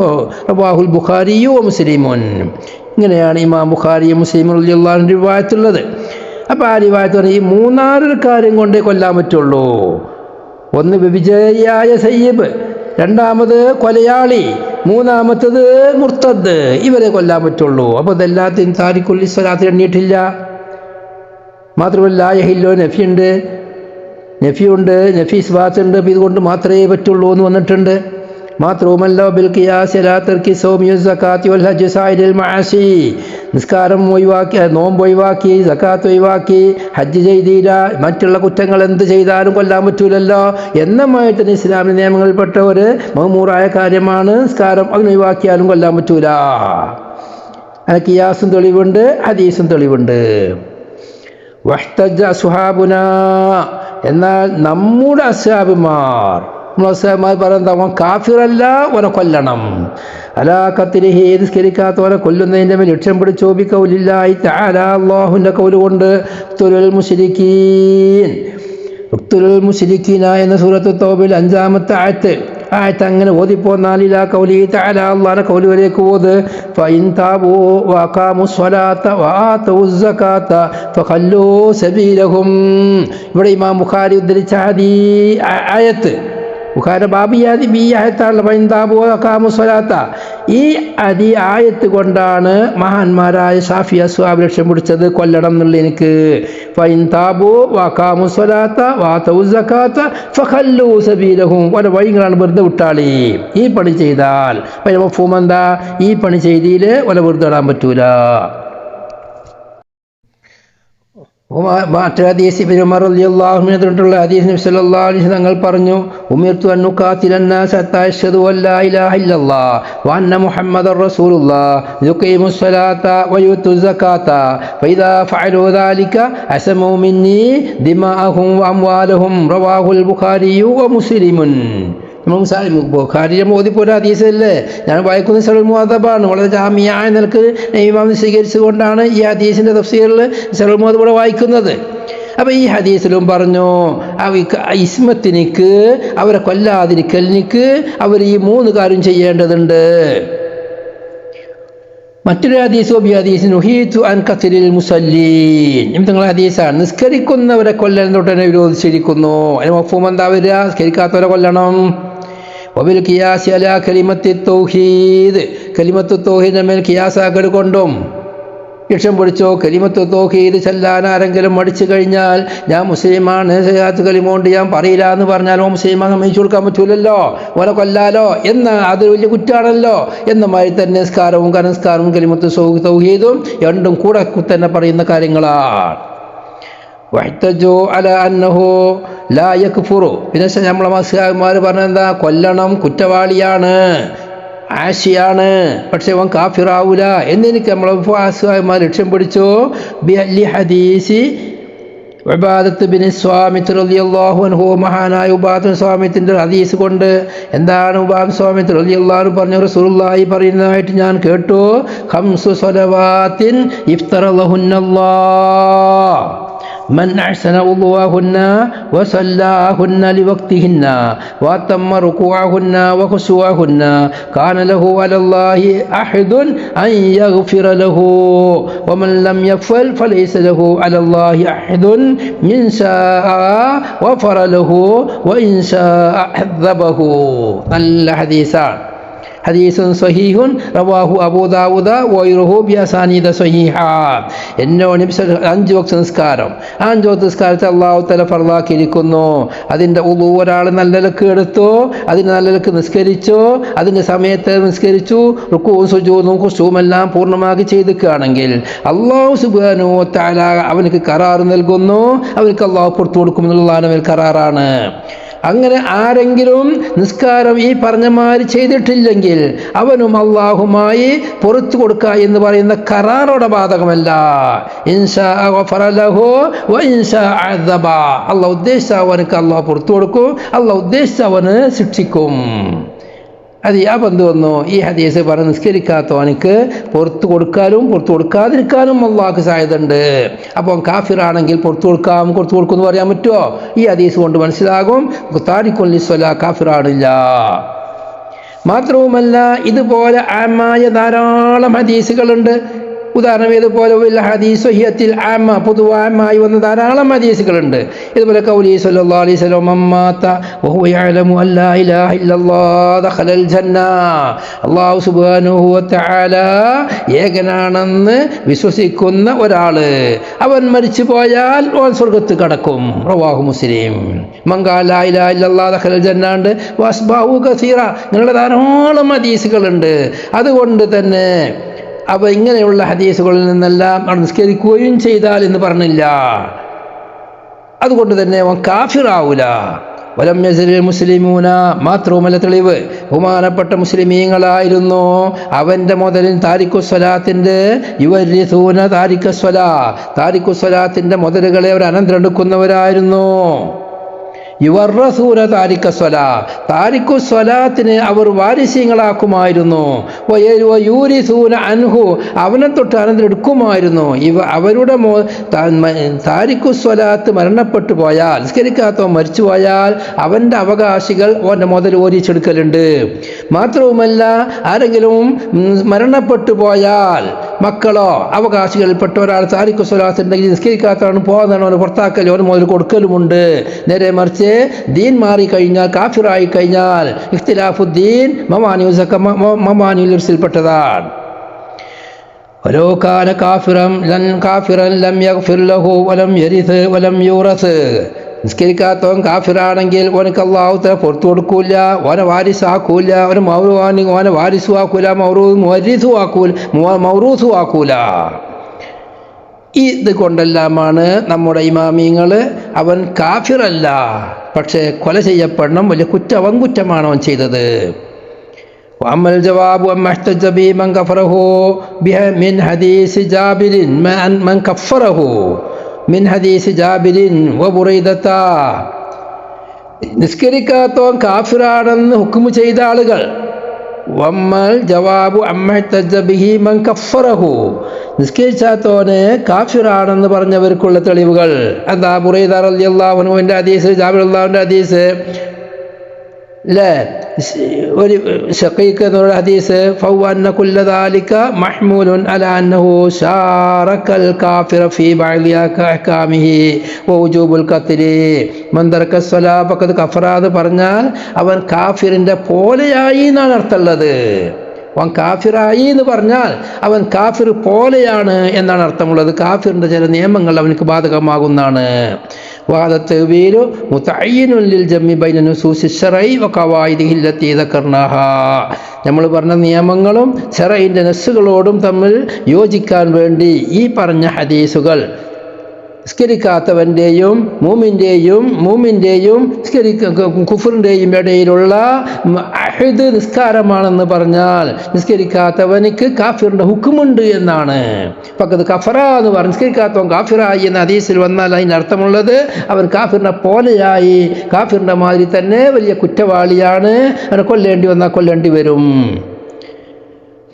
Speaker 2: റവാഹുൽ ബുഖാരിയു മുസ്ലിമുൻ. ഇങ്ങനെയാണ് ഇമാം ബുഖാരിയും മുസ്ലിം റളിയല്ലാഹു അൻഹു റിവായത്തുള്ളത്. അപ്പോൾ ആ റിവായത്ത് പറഞ്ഞാൽ ഈ മൂന്നാലൊരു കാര്യം കൊണ്ടേ കൊല്ലാൻ പറ്റുള്ളൂ. ഒന്ന്, വ്യഭിചാരിയായ സയ്യിബ്. രണ്ടാമത്, കൊലയാളി. മൂന്നാമത്തത്, മുർത്തദ്. ഇവരെ കൊല്ലാൻ പറ്റുള്ളൂ. അപ്പോൾ ഇതെല്ലാത്തിനും താരിഖുൽ സ്വലാത്ത് എണ്ണിയിട്ടില്ല. മാത്രമല്ല യഹില്ലോ നഫിയുണ്ട്, നഫി ഇസ്ബാത്തുണ്ട്. അപ്പോൾ ഇതുകൊണ്ട് മാത്രമേ പറ്റുള്ളൂ എന്ന് വന്നിട്ടുണ്ട്. മാത്രവുമല്ല ബിൽ ഖിയാസ് ലാ തർക്കി സൗമി സകാത്തി വൽ ഹജ്ജ് സായിരിൽ മഅസി. നിസ്കാരം ഒഴിവാക്കി, നോമ്പ് ഒഴിവാക്കി, സകാത്ത് ഒഴിവാക്കി, ഹജ്ജ് ചെയ്തില്ല, മറ്റുള്ള കുറ്റങ്ങൾ എന്ത് ചെയ്താലും കൊല്ലാൻ പറ്റൂലല്ലോ. എന്നമായിട്ട് ഇസ്ലാമിക നിയമങ്ങളിൽപ്പെട്ട ഒരു മഅ്മൂറായ കാര്യമാണ് നിസ്കാരം. അതിനൊഴിവാക്കിയാലും കൊല്ലാൻ പറ്റൂല. അതിന് ഖിയാസും തെളിവുണ്ട്, ഹദീസും തെളിവുണ്ട്. വഹ്തജ്ജ അസ്ഹാബുനാ, എന്നാൽ നമ്മുടെ അസ്ഹാബുമാർ പറയുന്നത് അവൻ കാഫിറല്ല, ഓനെ കൊല്ലണം. അലാ ഖത്ലിഹി, നിസ്കരിക്കാത്തവനെ കൊല്ലുന്നതിൻ്റെ മേൽ ലക്ഷ്യം പിടിച്ചു. ബിഖൗലില്ലാഹി തആല, അല്ലാഹുവിൻ്റെ ഖൗല് കൊണ്ട്. ഉഖ്തുലുൽ മുശ്രിക്കീന എന്ന സൂറത്ത് തൗബയിൽ 5-ാമത്തെ ആയത്ത് അങ്ങനെ ഓതിപ്പോന്നാൽ ഇലാ ഖൗലിഹി തആല, അല്ലാഹുവിൻ്റെ ഖൗല് വരേക്ക് ഓത്. ഫഇൻ താബൂ വഅഖാമു സ്വലാത്ത വആതൂ സകാത്ത ഫഖല്ലൂ സബീലഹും. ഇവിടെ ഇമാം ബുഖാരി ഉദ്ധരിച്ച ആയത്ത്, ബുഖാരി ബാബിയാദി ബി ആയത്താണല്ലോ. ഫഇൻ താബൂ വഅഖാമു സ്വലാത്ത. ഈ ആയത്ത് കൊണ്ടാണ് മഹാന്മാരായ ഷാഫി അസ്ഹാബ് ലക്ഷ്യം പിടിച്ചത് കൊല്ലണം എന്നുള്ള. എനിക്ക് ഫഇൻ താബൂ വഅഖാമു സ്വലാത്ത വആതൂ സകാത്ത ഫഖല്ലൂ സബീലഹും, ഓരോ വഴികളാണ് വെറുതെ വിട്ടാളി. ഈ പണി ചെയ്താൽ മഫ്ഹൂം എന്താ? ഈ പണി ചെയ്തിൽ ഓല വെറുതെ ഇടാൻ പറ്റൂല. മറ്റൊരു ഹദീസ് ഇബ്നു ഉമർ റളിയല്ലാഹു അൻഹു തൊട്ടുള്ള ഹദീസ് നബി സല്ലല്ലാഹു അലൈഹി വസല്ലം തങ്ങൾ പറഞ്ഞു, ഉമിർതു അൻ നുഖാതിലന്നാസ ഹത്താ യശ്ഹദു അൻ ലാ ഇലാഹ ഇല്ലല്ലാഹ് വ അന്ന മുഹമ്മദർ റസൂലുള്ളാഹ് യുഖീമുസ് സ്വലാത്ത വ യുതൂസ് സകാത്ത ഫഇദാ ഫഅലൂ ദാലിക അസമൂ മിന്നി ദിമാഅഹും വ അംവാലഹും. റവാഹുൽ ബുഖാരിയു വ മുസ്ലിമുൻ. ബുഖാരിയെ മോദിപ്പോര ഹദീസല്ലേ, ഞാൻ വായിക്കുന്ന സഹീഹുൽ മുഅദ്ദബാണ്. വളരെ ജാമിയായ നിലക്ക് ഇമാം സ്വീകരിച്ചുകൊണ്ടാണ് ഈ ഹദീസിൻ്റെ തഫ്സീറിൽ സഹീഹുൽ മുഅദ്ദബ വായിക്കുന്നത്. അപ്പോൾ ഈ ഹദീസിലും പറഞ്ഞു, ഇസ്മത്തിനിക്ക്, അവരെ കൊല്ലാതിരിക്കലിനിക്ക് അവർ ഈ 3 കാര്യം ചെയ്യേണ്ടതുണ്ട്. മറ്റൊരു ഹദീസ് നുഹീതു അൻ ഖത്ലിൽ മുസല്ലീൻ. നിങ്ങളുടെ ഹദീസാണ്, നിസ്കരിക്കുന്നവരെ കൊല്ലൻ തൊട്ടനെ വിരോധിച്ചിരിക്കുന്നു. അതിന് മഫ്ഹൂം എന്താ വരിക? നിസ്കരിക്കാത്തവരെ കൊല്ലണം. വബിൽ ഖിയാസി അലാ കലിമത്തി തൗഹീദ്, കലിമത്തു തൗഹീദിന്റെ മേൽ ഖിയാസാക്കൽ കൊണ്ടും ലക്ഷ്യം പിടിച്ചോ. കലിമത്തു തൗഹീദ് ചെല്ലാൻ ആരെങ്കിലും മടിച്ചു കഴിഞ്ഞാൽ, ഞാൻ മുസ്ലിമാണ്, സയ്യാത്ത് കലിമോണ്ട് ഞാൻ പറയില്ല എന്ന് പറഞ്ഞാൽ മുസ്ലിമാ സമ്മതിച്ചു കൊടുക്കാൻ പറ്റൂലല്ലോ, ഓനെ കൊല്ലാലോ എന്ന അതൊരു വലിയ കുറ്റാണല്ലോ. എന്ന മാതിരി തന്നെ നിസ്കാരവും കനസ്കാരവും കലിമത്തു തൗഹീദും രണ്ടും കൂടെ തന്നെ പറയുന്ന കാര്യങ്ങളാണ്. വഹ്തജു അല അന്നഹു ലാ യക്ഫുറു. പിന്നെ നമ്മളെ മസ്ഹാബിമാർ പറഞ്ഞെന്താ? കൊല്ലണം, കുറ്റവാളിയാണ്, ആശിയാണ്, പക്ഷെ അവൻ കാഫിറാവൂല എന്നെനിക്ക് നമ്മളെ മസ്ഹാബിമാർ ലക്ഷ്യം പിടിച്ചു. ബി ഹദീസി ഉബാദത്ത് ബിൻ സ്വാമിത്ത് റളിയല്ലാഹു അൻഹു, മഹാനായ ഉബാദത്ത് സ്വാമിത്തിന്റെ ഹദീസ് കൊണ്ട്. എന്താണ് ഉബാദത്ത് സ്വാമിത്ത് റളിയല്ലാഹു അൻഹു പറഞ്ഞു? റസൂലുള്ളാഹി പറയുന്നതായിട്ട് ഞാൻ കേട്ടു, 5 സ്വലവാത്തിൻ ഇഫ്തറലഹുന്നല്ലാഹ്, من أحسن وضوءهن وصلاهن لوقتهن وأتم ركوعهن وخشوعهن كان له على الله أحد أن يغفر له ومن لم يفعل فليس له على الله أحد من شاء غفر له وإن شاء عذبه. നല്ല ഹദീസാണ്. ഹദീസുൻ സഹീഹുൻ റവാഹു അബൂ ദാവൂദ വഗൈറുഹു ബിഅസാനീദ സഹീഹ. എന്നോട് 5 വക്ത് നിസ്കാരം, 5 വക്ത് നിസ്കാരത്തെ അല്ലാഹു തആല ഫർളാക്കിയിരിക്കുന്നു. അതിൻ്റെ ഉളു ഒരാൾ നല്ല നിലക്ക് എടുത്തു, അതിന് നല്ല നിലക്ക് നിസ്കരിച്ചു, അതിൻ്റെ സമയത്ത് നിസ്കരിച്ചു, റുക്കൂഉം സുജൂദും ഖുശൂഉം എല്ലാം പൂർണ്ണമാക്കി ചെയ്തിക്കുകയാണെങ്കിൽ അല്ലാഹു സുബ്ഹാനഹു വ തആല അവനക്ക് കരാർ നൽകുന്നു. അവനക്ക് അല്ലാഹു പുറത്തു കൊടുക്കുമെന്നുള്ള കരാറാണ്. അങ്ങനെ ആരെങ്കിലും നിസ്കാരം ഈ പറഞ്ഞമാര് ചെയ്തിട്ടില്ലെങ്കിൽ അവനും അള്ളാഹുമായി പുറത്തു കൊടുക്കുക എന്ന് പറയുന്ന കരാറോടെ ബാധകമല്ല. ഇൻഷാ ഗഫറ ലഹു വ ഇൻഷാ അദബ. അള്ളാഹു ഉദ്ദേശിച്ചവനക്ക് അള്ളാഹു പുറത്തു കൊടുക്കും, അള്ളാഹു ഉദ്ദേശിച്ചവന് ശിക്ഷിക്കും. അത് ആ ബന്ധു വന്നു. ഈ ഹദീസ് പറഞ്ഞ് നിസ്കരിക്കാത്തവനക്ക് പുറത്തു കൊടുക്കാനും പുറത്തു കൊടുക്കാതിരിക്കാനും അള്ളാഹ്ക്ക് സാധ്യതയുണ്ട്. അപ്പം കാഫിറാണെങ്കിൽ പുറത്തു കൊടുക്കുമെന്ന് പറയാൻ പറ്റുമോ? ഈ ഹദീസ് കൊണ്ട് മനസ്സിലാകും താരിഖുൽ ലിസ്വലാ കാഫിറാണില്ല. മാത്രവുമല്ല, ഇതുപോലെ ആമായ ധാരാളം ഹദീസുകളുണ്ട്. ഉദാഹരണം ഇതുപോലെ ഹദീസുഹിയത്തിൽ ആമ പൊതുവായി വന്ന ധാരാളം ഹദീസുകളുണ്ട്. ഇതുപോലെ ഖൗലി സ്വല്ലല്ലാഹു അലൈഹി വസല്ലം മമ്മാത വഹുവ യഅലമു അല്ലാ ഇലാഹ ഇല്ലല്ലാഹ് ദഖലൽ ജന്ന. അല്ലാഹു സുബ്ഹാനഹു വ തആല ഏകനാണെന്ന് വിശ്വസിക്കുന്ന ഒരാള് അവൻ മരിച്ചു പോയാൽ അവൻ സ്വർഗ്ഗത്തിൽ കടക്കും. റവാഹു മുസ്ലിം. മൻ ഖാല ലാ ഇലാഹ ഇല്ലല്ലാഹ് ദഖലൽ ജന്ന ഉണ്ട് വസ്ബഹു കസീറ. ഇങ്ങനെയുള്ള ധാരാളം ഹദീസുകളുണ്ട്. അതുകൊണ്ട് തന്നെ അവ ഇങ്ങനെയുള്ള ഹദീസുകളിൽ നിന്നെല്ലാം നിസ്കരിക്കുകയും ചെയ്താൽ എന്ന് പറഞ്ഞില്ല. അതുകൊണ്ട് തന്നെ അവൻ കാഫിറാവൂല. വലം യസലിൽ മുസ്ലിമൂന. മാത്രവുമല്ല തെളിവ് ബഹുമാനപ്പെട്ട മുസ്ലിമീങ്ങളായിരുന്നു അവൻ്റെ മുതലിൽ താരിഖുസ്വലാത്തിൻ്റെ യുവരിസൂന താരിഖുസ്വലാത്തിൻ്റെ മുതലുകളെ അവർ അനന്തരെടുക്കുന്നവരായിരുന്നു. യുവർറസൂന താരിഖുസ്വലാത്തിനെ അവർ വാരിസ്യങ്ങളാക്കുമായിരുന്നു. യൂരിസൂന അൻഹു അവനെ തൊട്ട് അനന്തരെടുക്കുമായിരുന്നു. അവരുടെ താരിഖുസ്വലാത്ത് മരണപ്പെട്ടു പോയാൽ, നിസ്കരിക്കാത്തവൻ മരിച്ചു പോയാൽ അവൻ്റെ അവകാശികൾ അവൻ്റെ മുതൽ ഓരിച്ചെടുക്കലുണ്ട്. മാത്രവുമല്ല, ആരെങ്കിലും മരണപ്പെട്ടു പോയാൽ മക്കളോ അവകാശികളിൽപ്പെട്ട ഒരാൾ താരിഖുസ്വലാത്തുണ്ടെങ്കിൽ നിസ്കരിക്കാത്തവണ് പോകുന്നതാണ് അവന് പുറത്താക്കൽ, അവന് മുതൽ കൊടുക്കലുമുണ്ട്. നേരെ മറിച്ച് ദീൻ മാറിക്കഴിഞ്ഞാൽ, കാഫിറായി കഴിഞ്ഞാൽ ഇഖ്തിലാഫുദ്ദീൻ മമാനിയുൽ ഇർസിൽപ്പെട്ടതാണ്. വലോ കാന കാഫിറൻ ലം യഗ്ഫിർ ലഹു വലം യരിസ് വലം യൂറസ്. നിസ്കരിക്കാത്തവൻ കാഫിറാണെങ്കിൽ ഓനക്ക് അല്ലാഹു തആല പുറത്തു കൊടുക്കൂല, ഓനെ വാരിസാക്കൂല, ഓനെ വാരിസു ആക്കൂല, മൗറൂസു ആക്കൂല. ഇത് കൊണ്ടെല്ലാമാണ് നമ്മുടെ ഇമാമിങ്ങൾ അവൻ കാഫിറല്ല, പക്ഷേ കൊല ചെയ്യപ്പെടണം, വലിയ കുറ്റമാണ് അവൻ ചെയ്തത്. وأما الجواب أما احتج به من كفره من حديث جابر من كفره من حديث جابر وبريدة. നിസ്കരിക്കാത്തവൻ കാഫിറാണെന്ന് ഹുക്മു ചെയ്ത ആളുകൾ വമ്മൽ ജവാബു അമ്മഹ്തജ ബിഹി മൻ കഫറഹു. നിസ്കരിച്ചാത്തോനെ കാഫിറാണെന്ന് പറഞ്ഞവർക്കുള്ള തെളിവുകൾ എന്താ? ബുറൈദ റളിയല്ലാഹു അൻഹുവിൻ്റെ ഹദീസ്, ജാബിർ റളിയല്ലാഹുവിൻ്റെ ഹദീസ് അല്ലേ? ഒരു ഷഖീഖ് എന്നുള്ള ഹദീസ് ഫവന്ന കുല്ല ദാലിക മഹ്മൂലുൻ അലാ അന്നഹു ശാറക്കൽ കാഫിറ ഫീ ബഅദി അഹ്കാമിഹി വവുജൂബുൽ ഖത്ലി മൻ തറക സ്വലാ ഫഖദ് കഫറ എന്ന് പറഞ്ഞാൽ അവൻ കാഫിറിൻ്റെ പോലെയായി എന്നാണ് അർത്ഥമുള്ളത്. അവൻ കാഫിറായി എന്ന് പറഞ്ഞാൽ അവൻ കാഫിർ പോലെയാണ് എന്നാണ് അർത്ഥമുള്ളത്. കാഫിറിൻ്റെ ചില നിയമങ്ങൾ അവനക്ക് ബാധകമാകുന്നതാണ്. വാദത്തവീലു മുതഅയ്യിനുൻ ലിൽ ജംഇ ബൈന നുസൂസി ശർഇ വഖവായിദിഹി അല്ലതി ദക്കർനാഹാ. നമ്മൾ പറഞ്ഞ നിയമങ്ങളും ശർഇൻ്റെ നസ്സുകളോടും തമ്മിൽ യോജിക്കാൻ വേണ്ടി ഈ പറഞ്ഞ ഹദീസുകൾ നിസ്കരിക്കാത്തവൻ്റെയും മൂമിൻ്റെയും കുഫറിൻ്റെയും ഇടയിലുള്ള അഹദ് നിസ്കാരമാണെന്ന് പറഞ്ഞാൽ നിസ്കരിക്കാത്തവനിക്ക് കാഫിറിൻ്റെ ഹുക്കുമുണ്ട് എന്നാണ്. പക്കത്ത് കഫറ എന്ന് പറഞ്ഞ് നിസ്കരിക്കാത്തവൻ കാഫിറായി എന്ന ഹദീസിൽ വന്നാൽ അതിൻ്റെ അർത്ഥമുള്ളത് അവൻ കാഫിറിനെ പോലെയായി, കാഫിറിൻ്റെ മാതിരി തന്നെ വലിയ കുറ്റവാളിയാണ്, അവനെ കൊല്ലേണ്ടി വന്നാൽ കൊല്ലേണ്ടി വരും.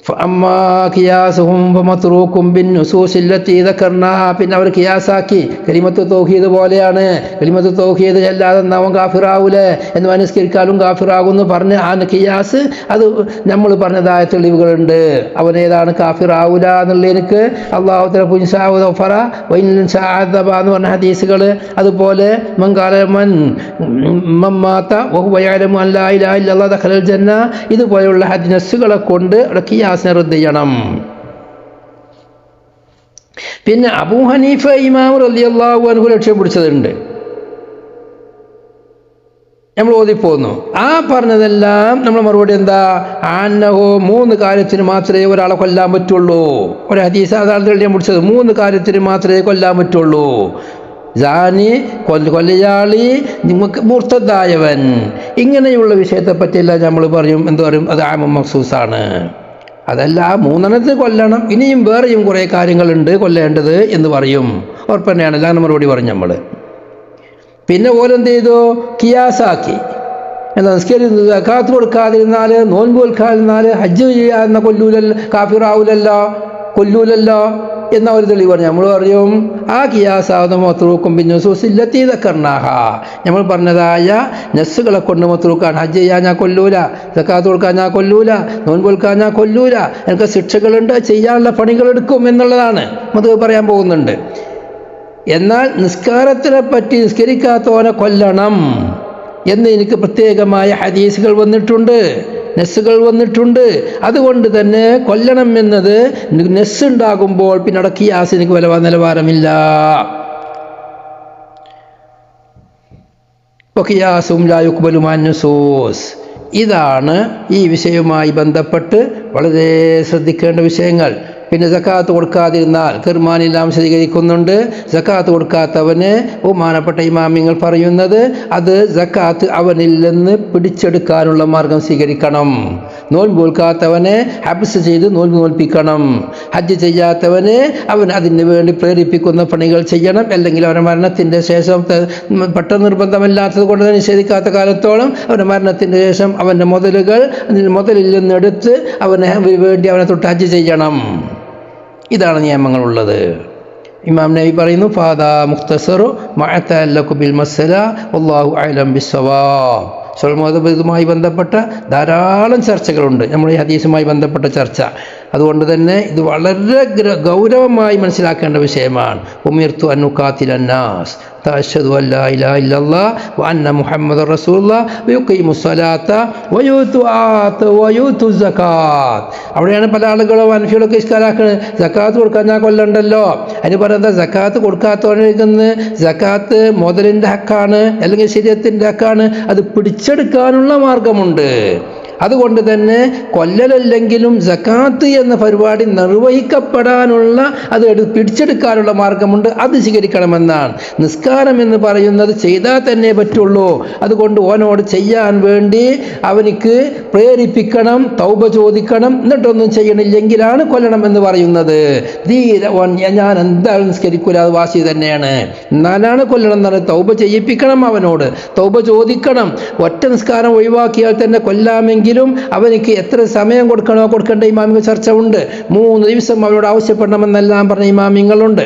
Speaker 2: فأما قياسهم فمتروك بالنصوص التي ذكرناها. പിന്നെ അവർ ഖിയാസാക്കി കലിമത്ത് തൗഹീദ് പോലെയാണ്, കലിമത്ത് തൗഹീദ് അല്ലാതെ അവൻ കാഫിറാവൂലേ എന്ന് മനസ്കരിക്കാലും കാഫിറാകുമെന്ന് പറഞ്ഞ് ആ ഖിയാസ് അത് നമ്മൾ പറഞ്ഞതായ തെളിവുകളുണ്ട്. അവനേതാണ് കാഫിറാവൂല എന്നുള്ളതിനക്ക് അള്ളാഹു തആല പുൻസാഉദഫറ വൈൻ സഅദബ എന്ന് പറഞ്ഞ ഹദീസുകൾ, അതുപോലെ മൻ മാത വഹുവ യഅലമു അൻ ലാ ഇലാഹ ഇല്ലല്ലാഹ് ദഖലൽ ജന്ന, ഇതുപോലെയുള്ള ഹദീസുകളെ കൊണ്ട് റദ്ദ് ചെയ്യണം. പിന്നെ അബൂ ഹനീഫ ഇമാം റളിയല്ലാഹു അൻഹു ലക്ഷ്യം പിടിച്ചതുണ്ട്, നമ്മൾ ഓതിപ്പോന്നു. ആ പറഞ്ഞതെല്ലാം നമ്മൾ മറുപടി എന്താ? അന്നഹു 3 കാര്യത്തിന് മാത്രമേ ഒരാളെ കൊല്ലാൻ പറ്റുള്ളൂ. ഒരു ഹദീസ് അതാണ് ലക്ഷ്യം പിടിച്ചത്. 3 കാര്യത്തിന് മാത്രമേ കൊല്ലാൻ പറ്റുള്ളൂ. ജാനി കൊല്ലയാളി, നിങ്ങൾക്ക് മുർത്തദായവൻ, ഇങ്ങനെയുള്ള വിഷയത്തെ പറ്റിയെല്ലാം നമ്മൾ പറയും. എന്ത് പറയും? അത് ആമ മഖ്സൂസാണ്. അതല്ല 3 കൊല്ലണം, ഇനിയും വേറെയും കുറേ കാര്യങ്ങളുണ്ട് കൊല്ലേണ്ടത് എന്ന് പറയും. ഉറപ്പന്നെയാണ് എല്ലാം മറുപടി പറഞ്ഞു നമ്മൾ. പിന്നെ ഓരെന്ത് ചെയ്തു? കിയാസാക്കി. എന്താ നിസ്കരിക്കുന്നത്? സകാത്ത് കൊടുക്കാതിരുന്നാൽ, നോൻപ് കൊടുക്കാതിരുന്നാൽ ഹജ്ജ് ചെയ്യാവുന്ന കാഫിറാവൂലല്ലോ, കൊല്ലൂലല്ലോ എന്ന ഒരു തെളിവ് പറഞ്ഞു. നമ്മൾ പറയും ആ കിയാസാവുന്ന മത്രൂക്കും പിന്നെ സുസില്ലത്തി ദക്കർനാഹ, നമ്മൾ പറഞ്ഞതായ നസ്സുകളെ കൊണ്ട് മത്രൂക്കാണ്. ഹജ്ജ് ചെയ്യാൻ ഞാൻ കൊല്ലൂല, സകാത്ത് കൊടുക്കാൻ ഞാൻ കൊല്ലൂല, നോൻപ് കൊടുക്കാൻ ഞാൻ കൊല്ലൂല, എനിക്ക് ശിക്ഷകളുണ്ട്, ചെയ്യാനുള്ള പണികളെടുക്കും എന്നുള്ളതാണ് മതം പറയാൻ പോകുന്നുണ്ട്. എന്നാൽ നിസ്കാരത്തിനെ പറ്റി നിസ്കരിക്കാത്തവനെ കൊല്ലണം എന്ന് എനിക്ക് പ്രത്യേകമായ ഹദീസുകൾ വന്നിട്ടുണ്ട്, നെസ്സുകൾ വന്നിട്ടുണ്ട്. അതുകൊണ്ട് തന്നെ കൊല്ലണം എന്നത് നെസ് ഉണ്ടാകുമ്പോൾ പിന്നെ ഖിയാസ് എനിക്ക് നിലവാരമില്ല. ഖിയാസും ലാ യുഖ്ബലു മഅൻ നുസൂസ്. ഇതാണ് ഈ വിഷയവുമായി ബന്ധപ്പെട്ട് വളരെ ശ്രദ്ധിക്കേണ്ട വിഷയങ്ങൾ. പിന്നെ സക്കാത്ത് കൊടുക്കാതിരുന്നാൽ കിർമാനെല്ലാം വിശദീകരിക്കുന്നുണ്ട്. സക്കാത്ത് കൊടുക്കാത്തവന് ബഹുമാനപ്പെട്ട ഇമാമിങ്ങൾ പറയുന്നത് അത് സക്കാത്ത് അവനിൽ നിന്ന് പിടിച്ചെടുക്കാനുള്ള മാർഗം സ്വീകരിക്കണം. നോൻപ് കൊടുക്കാത്തവനെ ഹബ്സ് ചെയ്ത് നോൻപ് നോൽപ്പിക്കണം. ഹജ്ജ് ചെയ്യാത്തവന് അവൻ അതിന് വേണ്ടി പ്രേരിപ്പിക്കുന്ന പണികൾ ചെയ്യണം. അല്ലെങ്കിൽ അവൻ്റെ മരണത്തിൻ്റെ ശേഷം പെട്ടെന്ന് നിർബന്ധമില്ലാത്തത് കൊണ്ട് തന്നെ നിഷേധിക്കാത്ത കാലത്തോളം അവൻ്റെ മരണത്തിൻ്റെ ശേഷം അവൻ്റെ മുതലിൽ നിന്നെടുത്ത് അവന് വേണ്ടി അവനെ തൊട്ട് ഹജ്ജ് ചെയ്യണം. ഇതാണ് നിയമങ്ങളുള്ളത്. ഇമാം നബി പറയുന്നു ഫാദാ മുഖ്തസറു മഅ തഅല്ലഖു ബിൽ മസ്അല വല്ലാഹു അഅലം ബിസ്സവാബ്. ഇതുമായി ബന്ധപ്പെട്ട ധാരാളം ചർച്ചകളുണ്ട്, നമ്മൾ ഈ ഹദീസുമായി ബന്ധപ്പെട്ട ചർച്ച. അതുകൊണ്ട് തന്നെ ഇത് വളരെ ഗൗരവമായി മനസ്സിലാക്കേണ്ട വിഷയമാണ്. ഉമിർതു അൻ ഉഖാതില നാസ് തഅശ്ഹദു അൻ ലാ ഇലാഹ ഇല്ലല്ലാഹ് വ അന്ന മുഹമ്മദർ റസൂലുള്ളാഹ് വയുഖീമു സ്വലാത്ത വയൂതു സകാത്ത്. അവിടെയാണ് പല ആളുകളും അൻഫികളൊക്കെ ഇസ്കാലാക്കുന്നത്. സക്കാത്ത് കൊടുക്കാൻ ഞാൻ കൊല്ലണ്ടല്ലോ. അതിന് പറയുന്നത് സക്കാത്ത് കൊടുക്കാത്തവനിരിക്കുന്നത് സക്കാത്ത് മുതലിൻ്റെ ഹക്കാണ്, അല്ലെങ്കിൽ ശരീഅത്തിൻ്റെ ഹക്കാണ്. അത് പിടിച്ചെടുക്കാനുള്ള മാർഗമുണ്ട്. അതുകൊണ്ട് തന്നെ കൊല്ലലല്ലെങ്കിലും സക്കാത്ത് എന്ന പരിപാടി നിർവഹിക്കപ്പെടാനുള്ള, അത് പിടിച്ചെടുക്കാനുള്ള മാർഗമുണ്ട്. അത് സ്വീകരിക്കണമെന്നാണ്. നിസ്കാരം എന്ന് പറയുന്നത് ചെയ്താൽ തന്നെ പറ്റുള്ളൂ. അതുകൊണ്ട് ഓനോട് ചെയ്യാൻ വേണ്ടി അവനിക്ക് പ്രേരിപ്പിക്കണം, തൗബ ചോദിക്കണം. എന്നിട്ടൊന്നും ചെയ്യണില്ലെങ്കിലാണ് കൊല്ലണം എന്ന് പറയുന്നത്. ഞാൻ എന്തായാലും നിസ്കരിക്കൂല, അത് വാശി തന്നെയാണ്, എന്നാലാണ് കൊല്ലണം എന്നാണ്. തൗബ ചെയ്യിപ്പിക്കണം, അവനോട് തൗബ ചോദിക്കണം. ഒറ്റ നിസ്കാരം ഒഴിവാക്കിയാൽ തന്നെ കൊല്ലാമെങ്കിൽ അവനിക്ക് എത്ര സമയം കൊടുക്കണോ കൊടുക്കേണ്ട ഇമാമിങ്ങൾ ചർച്ച ഉണ്ട്. 3 ദിവസം അവരോട് ആവശ്യപ്പെടണമെന്നെല്ലാം പറഞ്ഞ ഇമാമിങ്ങളുണ്ട്.